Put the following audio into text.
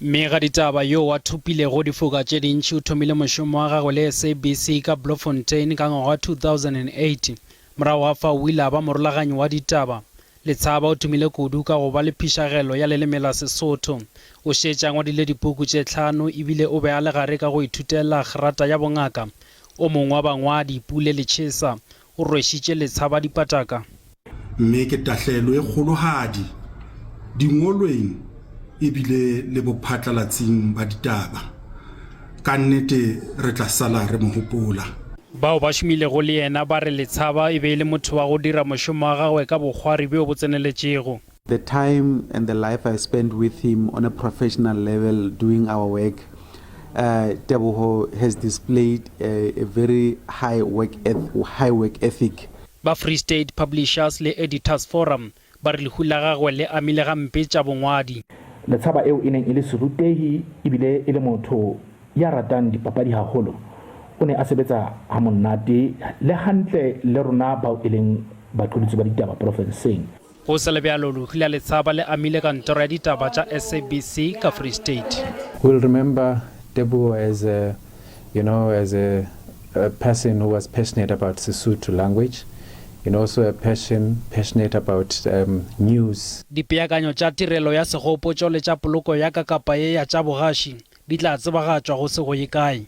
Mogatiši yo wa thupilego difoka tše dintši o thomile mošomo wa gagwe le SABC ka Bloemfontein ka ngwaga 2008 morago ga fa o ile a ba morulaganyi wa ditaba. Letshaba o thomile kudu ka go ba le phišagelo ya leleme la Sesotho. O šetše a ngwadile dipuku tše 5 ebile o be a le gare ka go ithutela kgerata ya bongaka. O mongwe wa bangwadi Pule Lechesa o rwešitše Letshaba dipataka. Mme ke tahlegelo e kgolohadi dingwalweng ebile le bophatlalatsing ba ditaba ka nnete re tla sala re mo hopola. Bao ba šomilego le yena ba re Letshaba e be le motho wa go dira mošomo wa gagwe ka bokgwari bjo bo tseneletšego. The time and the life I spent with him on a professional level doing our work, Teboho has displayed a very high work ethic. Ba Free State Publishers le Editors Forum ba re lehu la gagwe le amile gampe tša bongwadi. Letshaba eo e neng e le serutehi ebile e le motho ya ratang dipapadi haholo. O ne a sebetsa ha monate le hantle le rona bao e leng baqolotsi ba ditaba profenseng. Go sa le bjalo lehu la Letshaba le amile kantoro ya ditaba tša SABC ka Free State. We'll remember Teboho as a person who was passionate about Sesotho language, and also a passionate about news. Dipeakanyo tša tirelo ya segopotšo le tša poloko ya kakapa ye ya tša bogaši di tla tsebagatšwa go se go ye kae.